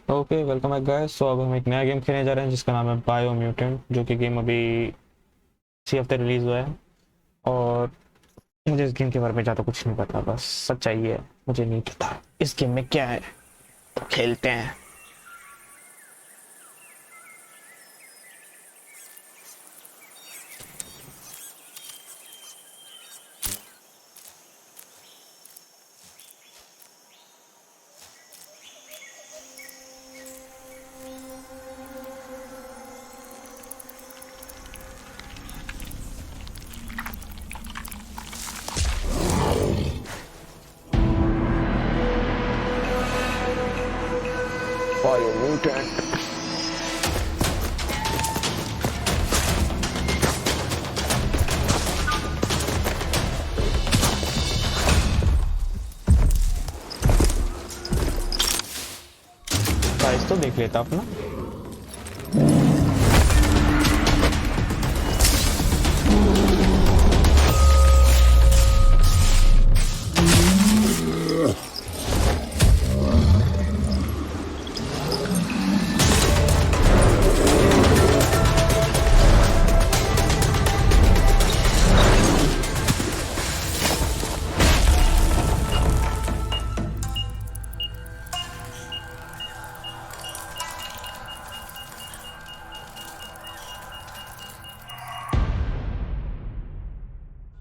Okay welcome back guys. So अब हम एक नया गेम खेलने जा रहे हैं जिसका नाम है बायोम्यूटेंट, जो कि गेम अभी इसी हफ्ते रिलीज हुआ है। और मुझे इस गेम के बारे में ज़्यादा कुछ नहीं पता, बस सच्चाई है मुझे नहीं पता इस गेम में क्या है, तो खेलते हैं। बायोम्यूटेंट प्राइस तो देख लेता अपना।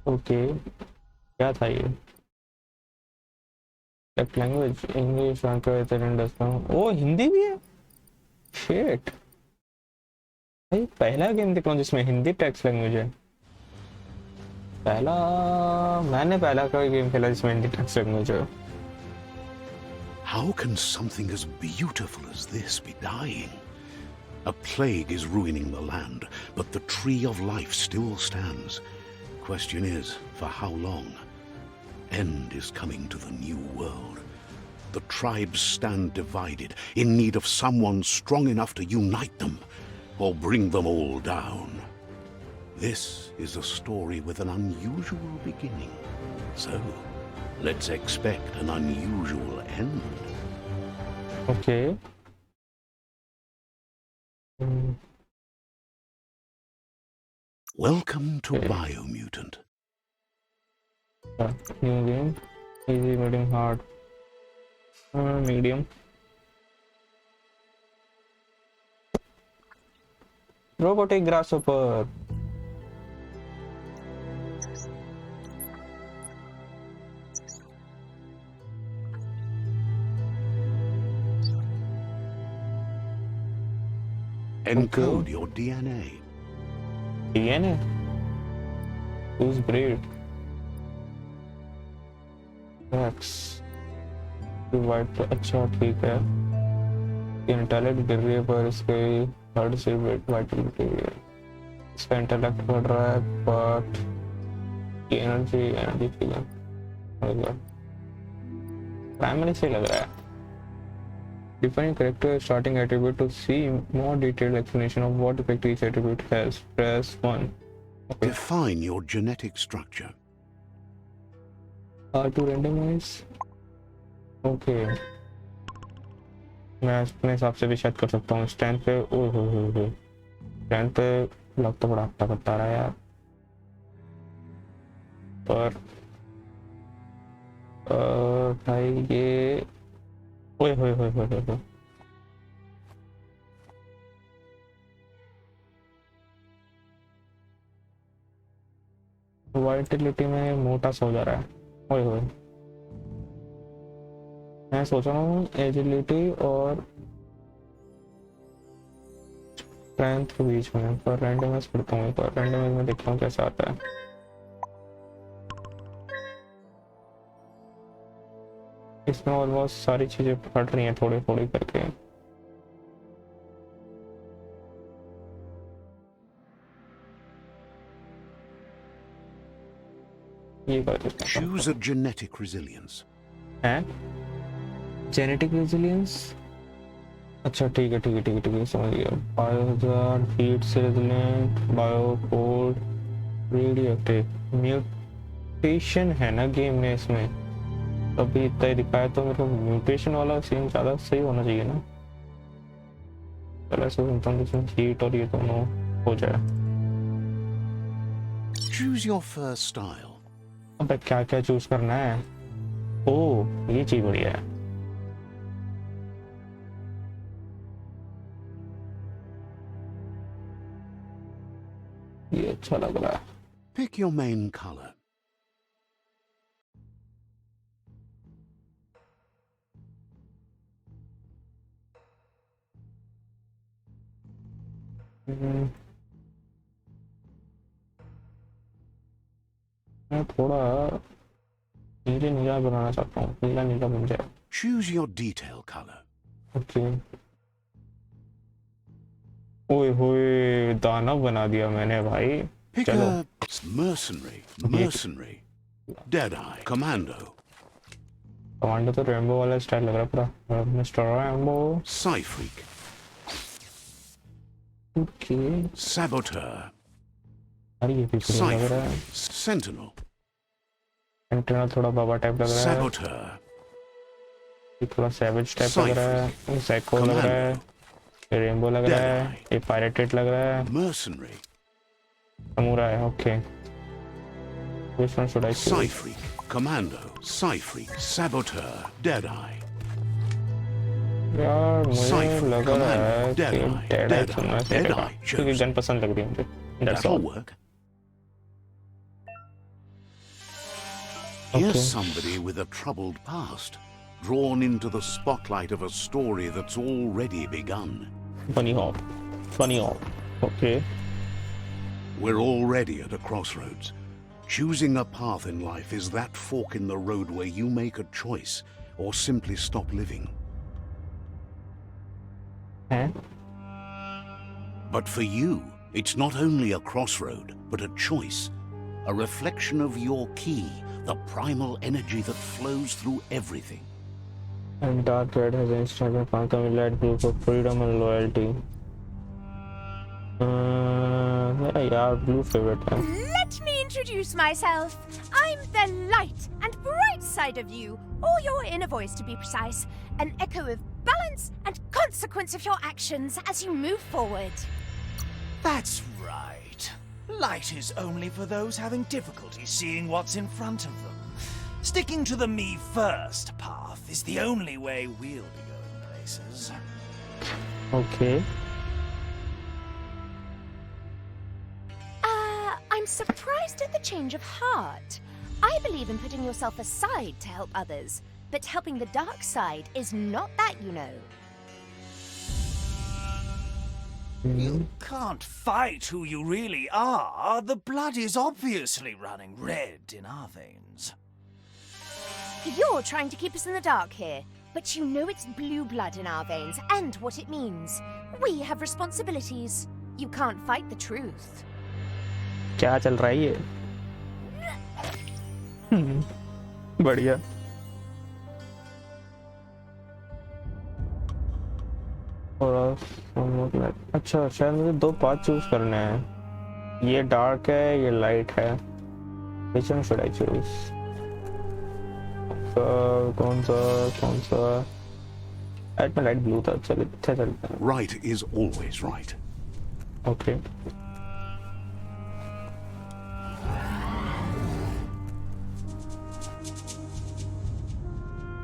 ओके क्या था ये? लैंग्वेज इंग्लिश, ओ हिंदी भी है। शिट, भाई पहला गेम देख रहा हूँ जिसमें हिंदी टेक्स्ट लैंग्वेज है। मैंने पहला कोई गेम खेला जिसमें हिंदी टेक्स्ट लैंग्वेज है। How can something as beautiful as this be dying? A plague is ruining the land, but the tree of life still stands. Question is, for how long? End is coming to the new world. The tribes stand divided, in need of someone strong enough to unite them, or bring them all down. This is a story with an unusual beginning. So, let's expect an unusual end. Okay. Welcome to Biomutant. New game. Easy, medium, hard. Medium. Robotic grasshopper. Encode your DNA. DNA? Whose breed? X. White तो अच्छा ठीक है। Intellect गिर रही है पर इसके heard से वाइटलिटी है। इसका इंटेलेक्ट बढ़ रहा है बट एनर्जी फीलिंग प्राइमरी से लग रहा है। Define character starting attribute to see more detailed explanation of what effect each attribute has. Press 1. Okay. Define your genetic structure. To randomize. Okay. मैं अपने हिसाब से भी शायद कर सकता हूँ। स्टैंड पे स्टैंड पे लग तो बड़ा हफ्ता करता रहा यार, पर भाई ये ओए होए होए होए होए वाइटलिटी में मोटा सा हो जा रहा है। ओए होए, मैं सोच रहा हूँ एजिलिटी और स्ट्रेंथ के बीच में, पर रैंडमाइज करता हूँ। पर रैंडमाइज में देखता हूँ कैसा आता है। इसमें ऑलमोस्ट सारी चीजें फट रही हैं थोड़ी थोड़ी करके। ये कर देता हूँ। Choose a genetic resilience. हैं? Genetic resilience? अच्छा ठीक है ठीक है ठीक है ठीक है, समझ गया। बायो हीट से resilient, bio cold, radioactive. Mutation है ना गेम में, इसमें अभी इतना ही दिखाया तो मेरे को म्यूटेशन वाला सीन ज़्यादा सही होना चाहिए ना। पहले से सुनता हूँ जिसमें हीट और ये दोनों हो जाए। Choose your first style. अबे क्या क्या चूज करना है? ओह ये चीज बढ़िया है। ये अच्छा लग रहा है। Pick your main color. मैं थोड़ा नीले नीला बनाना चाहता हूँ, नीला नीला बन जाए। Choose your detail color. Okay. ओए होए दानव बना दिया मैंने भाई। Pick चलो। a mercenary, deadeye, commando, commando तो रेनबो वाला स्टाइल लग रहा है पूरा, mister rainbow. psy-freak, okay. saboteur, अरे ये भी बढ़िया लग रहा है। sentinel, एंटेना थोड़ा बाबा टाइप लग रहा है, saboteur, ये थोड़ा सैवेज टाइप लग रहा है, साइको लग रहा है, ये रेनबो लग रहा है, ये पायरेटेड लग रहा है, mercenary, samurai. Okay which one should I choose? psy-freak, commando, psy-freak, saboteur, deadeye. यार मुझे Cypher, लग रहा है कि Deadeye, डेड आई चुनना Deadeye, चाहिए Deadeye, क्योंकि गन पसंद लग रही है मुझे। That's That'll all. work. Okay. Here's somebody with a troubled past, drawn into the spotlight of a story that's already begun. Funny hop. Funny hop. Okay. We're already at a crossroads. Choosing a path in life is that fork in the road where you make a choice or simply stop living. हैं? But for you, it's not only a crossroad, but a choice, a reflection of your key, the primal energy that flows through everything. And dark red has instant and Phantom light blue for freedom and loyalty. मेरा यार blue favorite है. Let me introduce myself. I'm the light and bright side of you, or your inner voice to be precise, an echo of balance and consequence of your actions as you move forward. That's right. Light is only for those having difficulty seeing what's in front of them. Sticking to the me first path is the only way we'll be going places. Okay. I'm surprised at the change of heart. I believe in putting yourself aside to help others, but helping the dark side is not that, you know. You can't fight who you really are. The blood is obviously running red in our veins. You're trying to keep us in the dark here, but you know it's blue blood in our veins and what it means. We have responsibilities. You can't fight the truth. क्या चल रहा है ये? बढ़िया. और अच्छा शायद मुझे दो पाथ चूज करने हैं. ये डार्क है, ये लाइट है. Which one should I choose? कौन सा? At में लाइट ब्लू था. चलते हैं. Right is always right. Okay.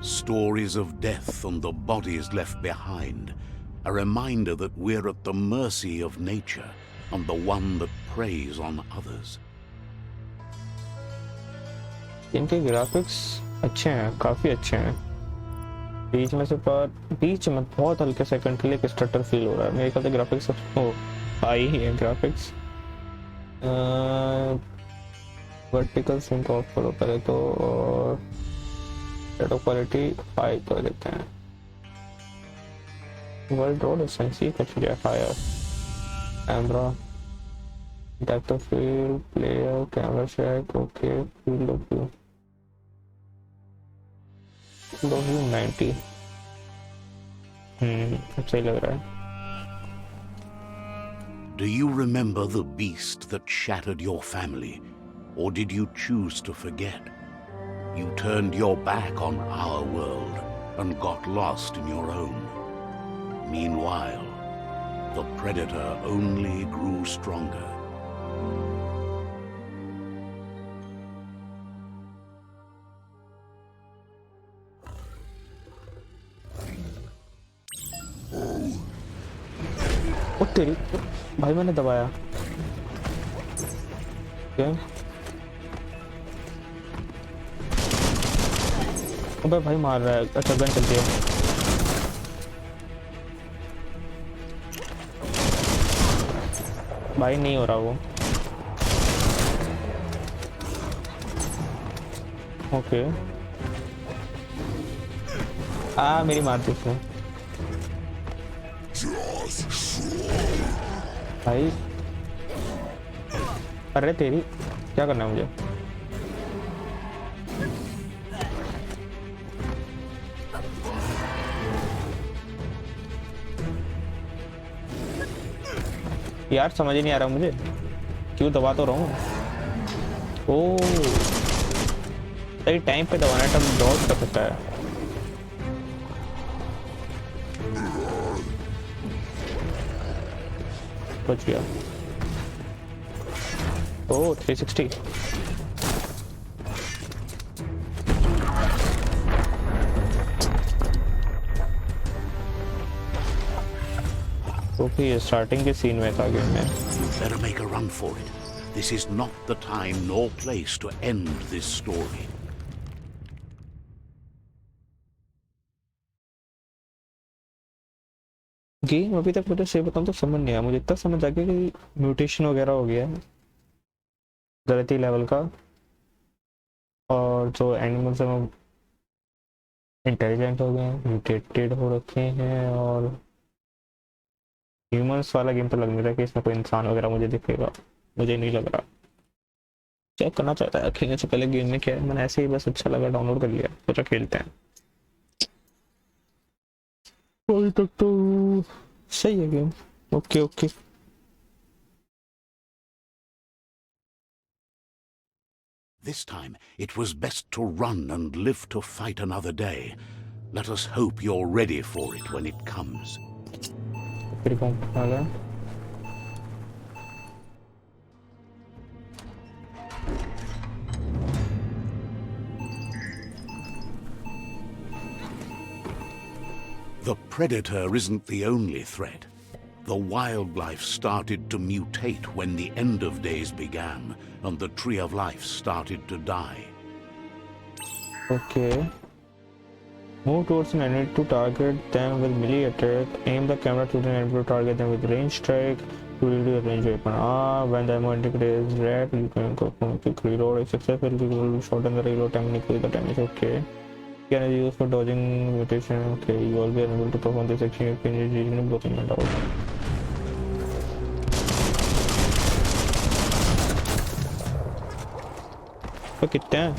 Stories of death and the bodies left behind, a reminder that we're at the mercy of nature and the one that preys on others. इनके graphics अच्छे हैं, काफी अच्छे हैं. बीच में बहुत हल्के सेकंड के लिए एक स्टटर फील हो रहा है. मेरे ख्याल से ग्राफिक्स हाई ही है. ग्राफिक्स वर्टिकल सिंक ऑफ करो पहले तो, और शेडो क्वालिटी हाई कर देते हैं. वर्ल्ड रोड एसेंसी कुछ लिया higher. Camera depth of field, player, camera shake, okay. Field of view 90. अच्छा ही लग रहा है. Do you remember the beast that shattered your family, or did you choose to forget? You turned your back on our world and got lost in your own. Meanwhile, The predator only grew stronger. ओ तेरी भाई मैंने दबाया क्या? अबे भाई मार रहा है। अच्छा गन चलती है। भाई नहीं हो रहा वो। ओके मेरी मार दी उसने भाई। अरे तेरी क्या करना है मुझे? यार समझ ही नहीं आ रहा मुझे क्यों दबा तो रहा हूँ। ओ सही टाइम पे दबाना है तब डॉज कर सकता है। बच गया। ओ 360 ओके ये स्टार्टिंग के सीन में था गेम में। Better make a run for it. This is not the time nor place to end this story. Game अभी तक मुझे सही बताऊं तो समझ नहीं आया। मुझे इतना समझ आ गया कि म्यूटेशन वगैरह हो गया है गलती लेवल का, और जो एनिमल्स हैं वो इंटेलिजेंट हो गए हैं, म्यूटेटेड हो रखे हैं, और ह्यूमंस वाला गेम तो लग नहीं रहा कि इसमें कोई इंसान वगैरह मुझे दिखेगा। मुझे नहीं लग रहा। चेक करना चाहता है खेलने से पहले गेम में क्या है। मैंने ऐसे ही बस अच्छा लगा डाउनलोड कर लिया, सोचा खेलते हैं। अभी तक तो सही है game. Okay okay This time, it was best to run and live to fight another day. Let us hope you're ready for it when it comes. फिर कौन आ गया? The predator isn't the only threat. The wildlife started to mutate when the end of days began, and the tree of life started to die. Okay. Move towards an enemy to target them with melee attack. Aim the camera to the enemy to target them with range strike. To reload a range weapon. When the ammo indicator is red, you can go from quick reload. If successful, you will shorten the reload time and increase the damage. Okay. Can I use for dodging mutation? Okay, you will be unable to perform this action if you are using blocking it out. तो कितने हैं?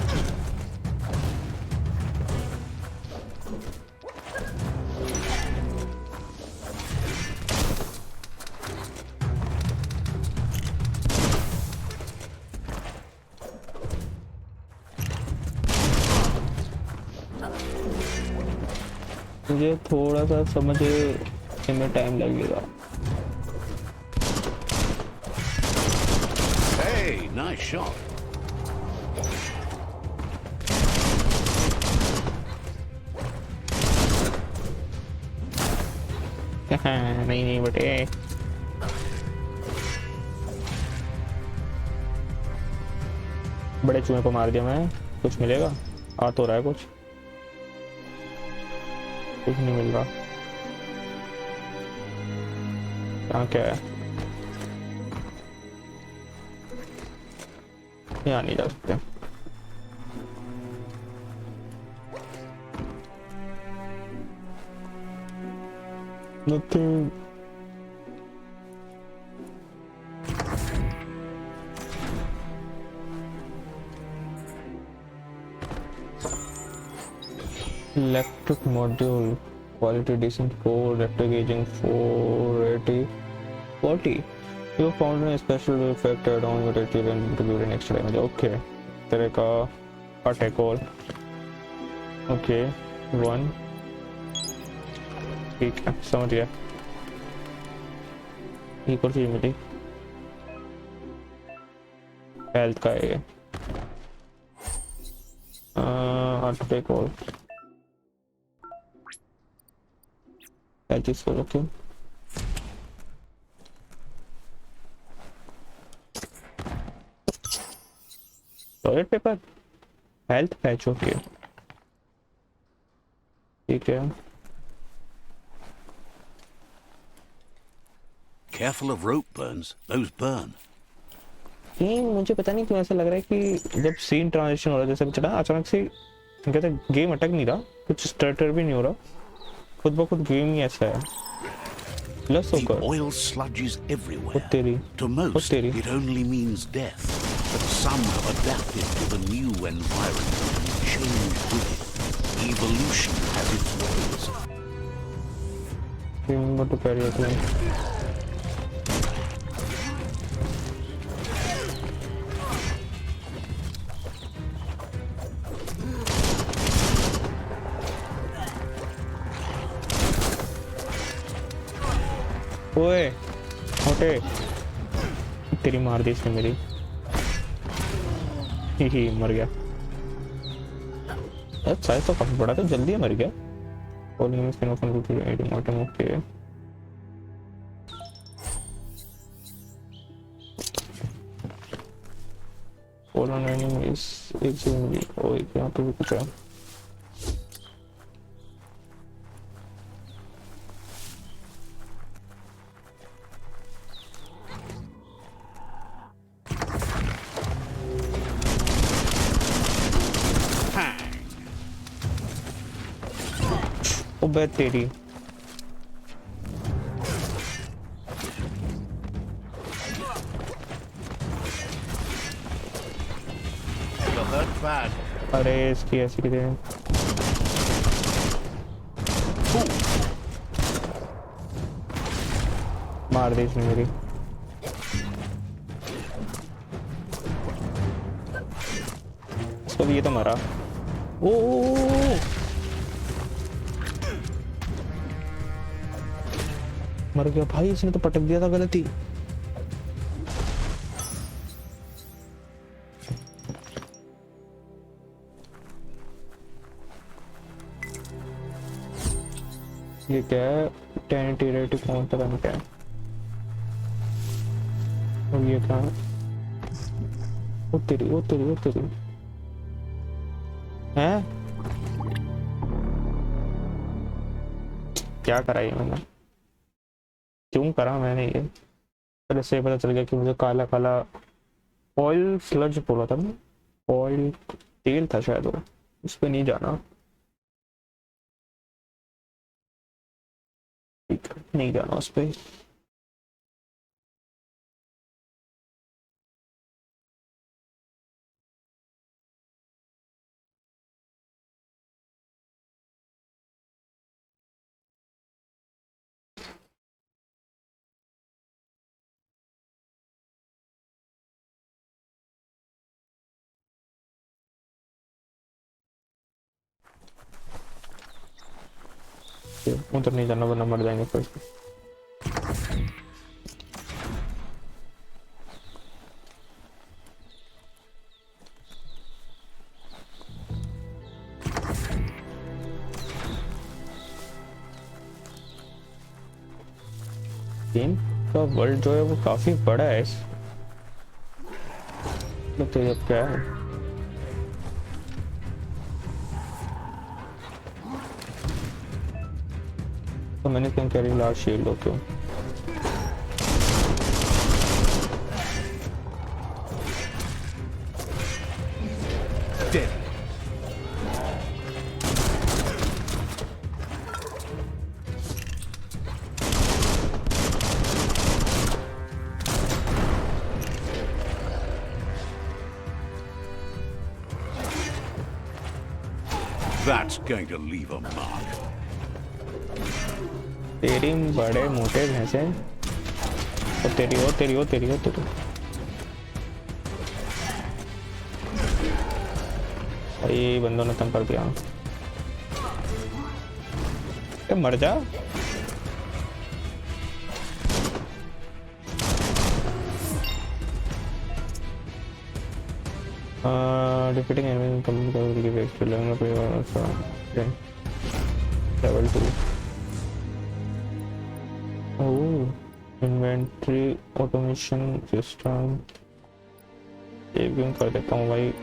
मुझे थोड़ा सा समझने में time लगेगा। Hey, nice shot. नहीं बटे बड़े चूहे को मार दिया मैं। कुछ मिलेगा? आ तो रहा है कुछ नहीं मिल रहा। यहाँ क्या है? यहाँ नहीं जा सकते। Nothing. Electric module quality decent 4 electric aging 480 40. You found a special effect add-on with it and contributing extra damage. Okay, तरह का attack all. Okay, 1. ठीक है समझ गया। एक और चीज मिली, हेल्थ का है article health is full. Okay toilet paper, health patch. Okay ठीक है। Careful of rope burns. Those burn. ये मुझे पता नहीं क्यों ऐसा लग रहा है कि जब सीन ट्रांजिशन हो रहा है जैसे चला अचानक से कहते गेम अटक नहीं रहा, कुछ स्टार्टर भी नहीं हो रहा, खुद ब खुद गेम ही ऐसा है। लस The होकर oil sludges everywhere. तेरी To most, तेरी it only means death. But some have adapted to the new environment and changed with it. Evolution has its ways. remember to carry it on। ओए मोटे तेरी मार दी इसने मेरी। ही मर गया यार, साइज तो काफी बड़ा था, जल्दी मर गया। Calling him skin open to aiding item। okay fallen enemy is extremely। ओए यहाँ पे भी कुछ है। ओबे तेरी You're hurt bad. अरे इसकी ऐसी की मार दी इसने मेरी। इसको भी ये तो मरा। ओ मर गया भाई, इसने तो पटक दिया था गलती। ये क्या है, टेनिटेटिव कौन सा रंग है, और ये क्या है, ओ तेरी ओ तेरी ओ तेरी है। क्या करा ये मैंने, क्यों करा मैंने ये। पहले से पता चल गया कि मुझे काला काला ऑयल स्लज बोला था, ऑयल तेल था शायद वो, उस पर नहीं जाना, नहीं जाना उस पर। उधर नहीं जाना वरना मर जाएंगे फिर। गेम का वर्ल्ड जो है वो काफी बड़ा है। तो ये क्या है, तो मैंने क्या carry large shield. Okay That's going to leave a mark. तेरी बड़े मोटे भैंसे, ओ तेरी ओ तेरी ओ तेरी ओ तेरी। भाई बंदों ने तंग कर दिया, मर जा। Defeating enemies complete will give extra level up then level 2. Oh, inventory automation system. ये भी कर देता हूँ भाई.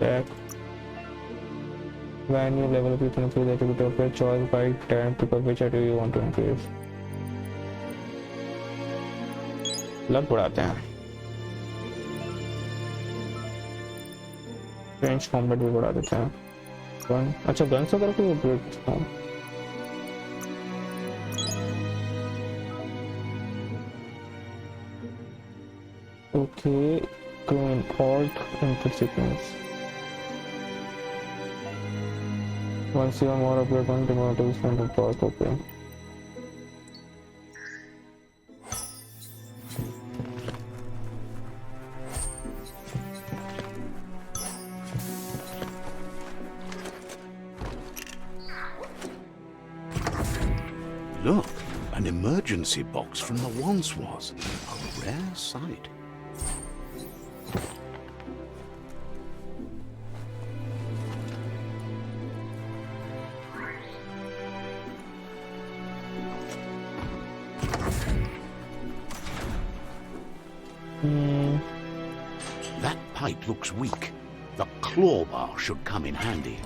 Back. When you level up, you can choose the attribute of your choice by 10 to which attribute you want to increase. लग बढ़ाते हैं. Range combat भी बढ़ा देते हैं. गन, अच्छा गन से करके अपग्रेड करता हूँ. Okay, clean alt inter sequence. Once you are more upgrade on the motor spend of power copy. Look, an emergency box from the once was. A rare sight. That pipe looks weak. The claw bar should come in handy.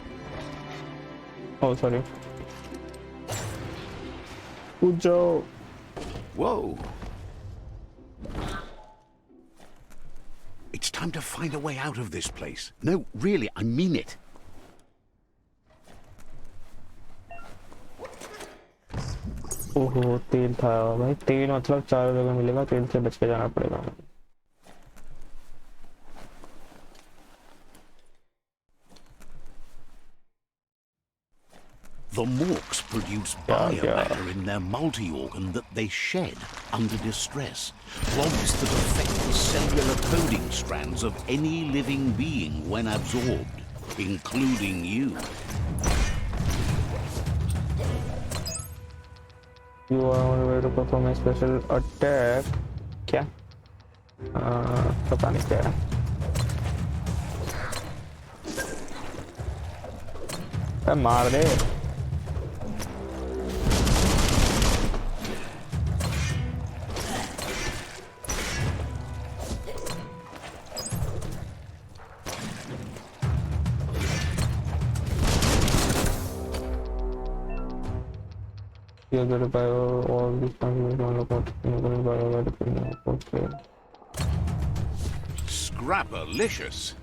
Oh, sorry. Good job. Whoa. It's time to find a way out of this place. No, really, I mean it. ओहो, तेल था भाई. तेल मतलब चारों जगह मिलेगा. तेल से बच के जाना पड़ेगा. The morks produce biomatter in their multi-organ that they shed under distress. Rods that affect the cellular coding strands of any living being when absorbed, including you. You are on the way to perform a special attack. क्या? पता नहीं क्या है. मार दे. You get a bio all these things on the pot. You can buy a lot of things. Scrapalicious.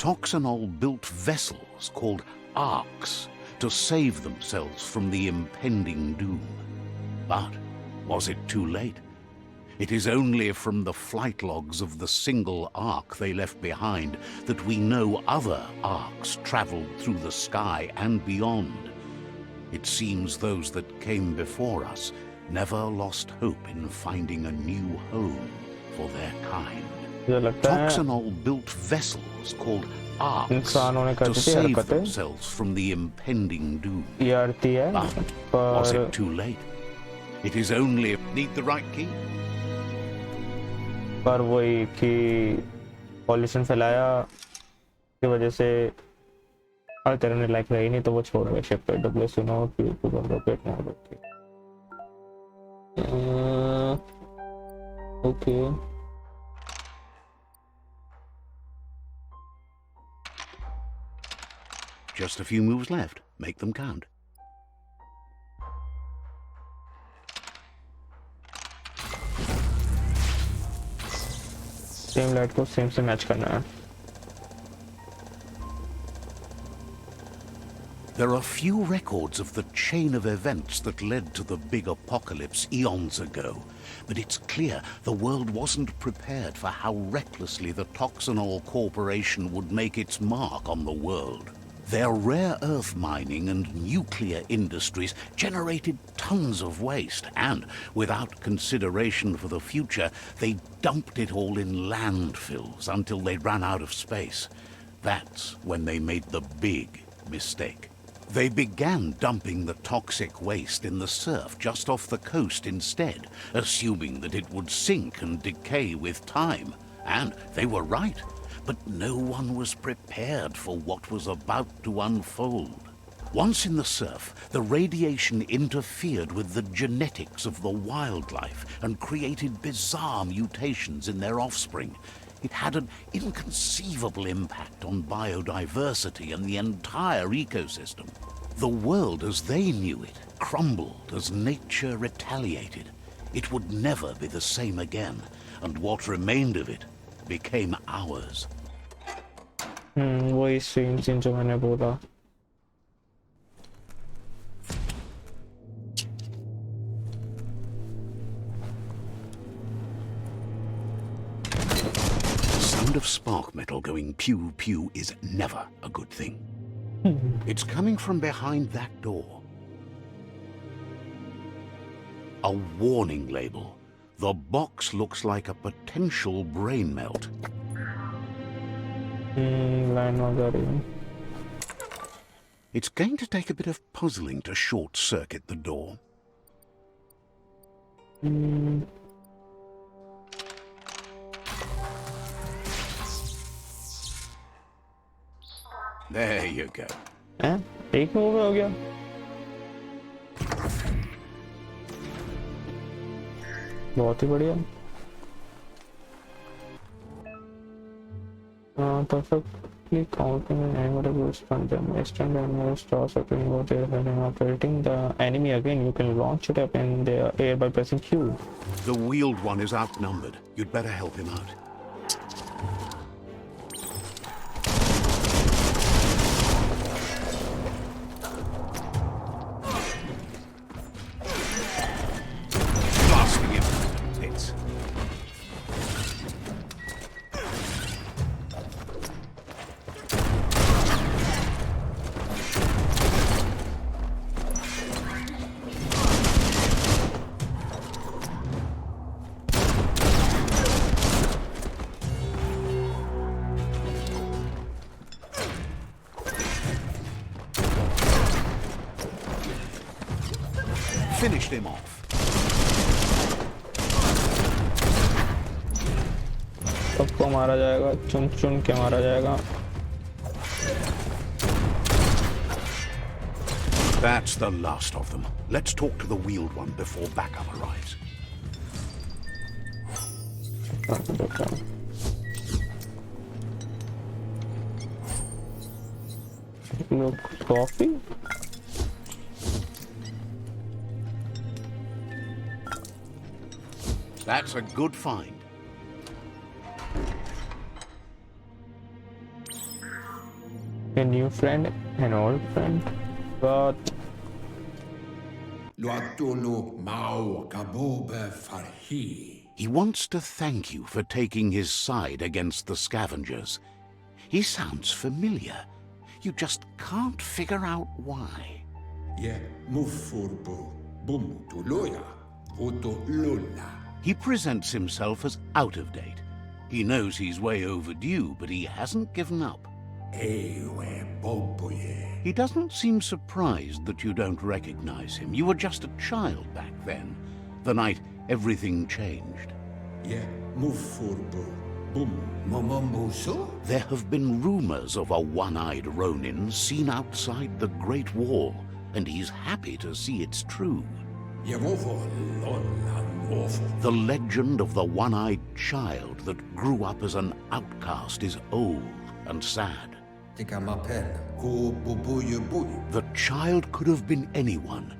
Toxanol built vessels called arcs to save themselves from the impending doom. But was it too late? It is only from the flight logs of the single arc they left behind that we know other arcs traveled through the sky and beyond. It seems those that came before us never lost hope in finding a new home for their kind. Toxanol built vessels called arcs to save themselves from the impending doom. But was it too late? It is only need the right key. पर वही कि pollution फैलाया की वजह से alternate like रही नहीं तो वो छोड़ गए शिप पे. डब्ल्यूएस यू नो कि टू बंदो पेट में okay. Okay Just a few moves left. Make them count. Same light को सेम से मैच करना है. There are few records of the chain of events that led to the big apocalypse eons ago, but it's clear the world wasn't prepared for how recklessly the Toxanol Corporation would make its mark on the world. Their rare earth mining and nuclear industries generated tons of waste, and without consideration for the future, they dumped it all in landfills until they ran out of space. That's when they made the big mistake. They began dumping the toxic waste in the surf just off the coast instead, assuming that it would sink and decay with time. And they were right. But no one was prepared for what was about to unfold. Once in the surf, the radiation interfered with the genetics of the wildlife and created bizarre mutations in their offspring. It had an inconceivable impact on biodiversity and the entire ecosystem. The world as they knew it crumbled as nature retaliated. It would never be the same again, and what remained of it became ours. वही scene जो मैंने बोला. The sound of spark metal going pew pew is never a good thing. It's coming from behind that door. A warning label. The box looks like a potential brain melt. It's going to take a bit of puzzling to short-circuit the door. There you go. एक में हो गया. बहुत ही बढ़िया. Perfectly counting and animal from them. Extend animal stars up in what they're operating the enemy again. You can launch it up in the air by pressing Q. The wheeled one is outnumbered. You'd better help him out. Finished him off. सबको मारा जाएगा, चुन चुन के मारा जाएगा. That's the last of them. Let's talk to the wheeled one before backup arrives. Look, coffee. That's a good find. A new friend, an old friend, but he wants to thank you for taking his side against the scavengers. He sounds familiar. You just can't figure out why. He presents himself as out of date. He knows he's way overdue, but he hasn't given up. He doesn't seem surprised that you don't recognize him. You were just a child back then, the night everything changed. There have been rumors of a one-eyed Ronin seen outside the Great Wall, and he's happy to see it's true. The legend of the one-eyed child that grew up as an outcast is old and sad. The child could have been anyone,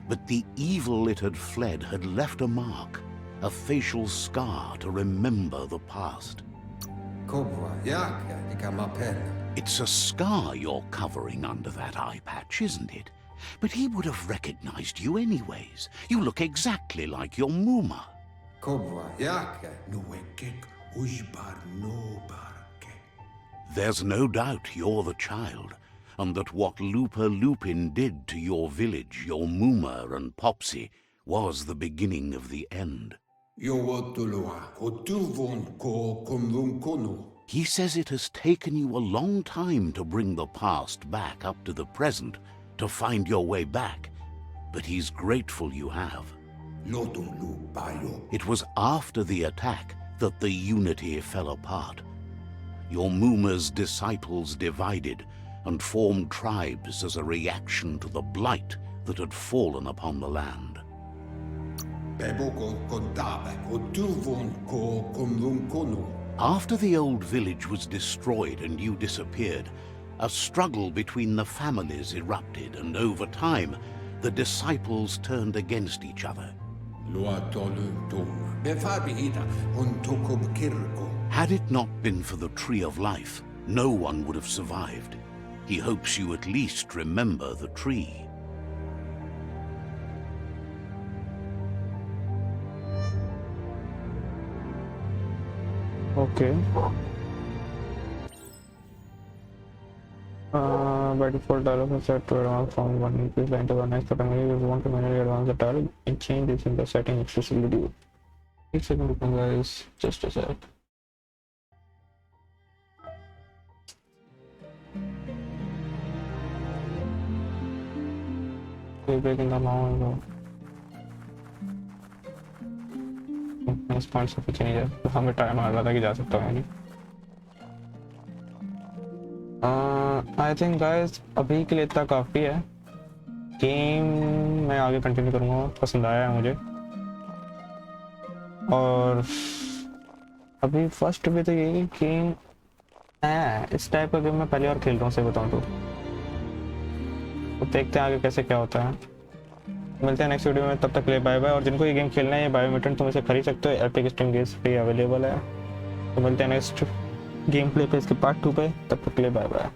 but the evil it had fled had left a mark, a facial scar to remember the past. It's a scar you're covering under that eye patch, isn't it? But he would have recognized you anyways. You look exactly like your Muma. There's no doubt you're the child, and that what Lupa Lupin did to your village, your Muma and Popsy, was the beginning of the end. He says it has taken you a long time to bring the past back up to the present, to find your way back, but he's grateful you have. It was after the attack that the unity fell apart. Your Muma's disciples divided and formed tribes as a reaction to the blight that had fallen upon the land. After the old village was destroyed and you disappeared, a struggle between the families erupted, and over time, the disciples turned against each other. Had it not been for the Tree of Life, no one would have survived. He hopes you at least remember the tree. Okay. By default, dialog is set to advance from one increase line to the next, but if you want to manually advance the dialog, and change this in the setting accessibility. 8 seconds, guys. Just a sec. We're breaking the mouse. इस point से पीछे नहीं जा, तो हमें time आ रहा था कि जा सकता हूँ नहीं। आई थिंक गाइस अभी के लिए इतना काफ़ी है। गेम मैं आगे कंटिन्यू करूँगा, पसंद आया है मुझे। और अभी फर्स्ट भी तो यही गेम है, इस टाइप का गेम मैं पहले और खेल रहा हूँ, सही बताऊँ तो देखते हैं आगे कैसे क्या होता है। मिलते हैं नेक्स्ट वीडियो में, तब तक के लिए बाय बाय। और जिनको ये गेम खेलना है, ये बायोम्यूटेंट तुम इसे खरीद सकते हो, एपिक स्टीम गेम्स पे अवेलेबल है। तो मिलते हैं नेक्स्ट गेम प्ले पे, इसके पार्ट 2 पे, तब तक के लिए बाय बाय।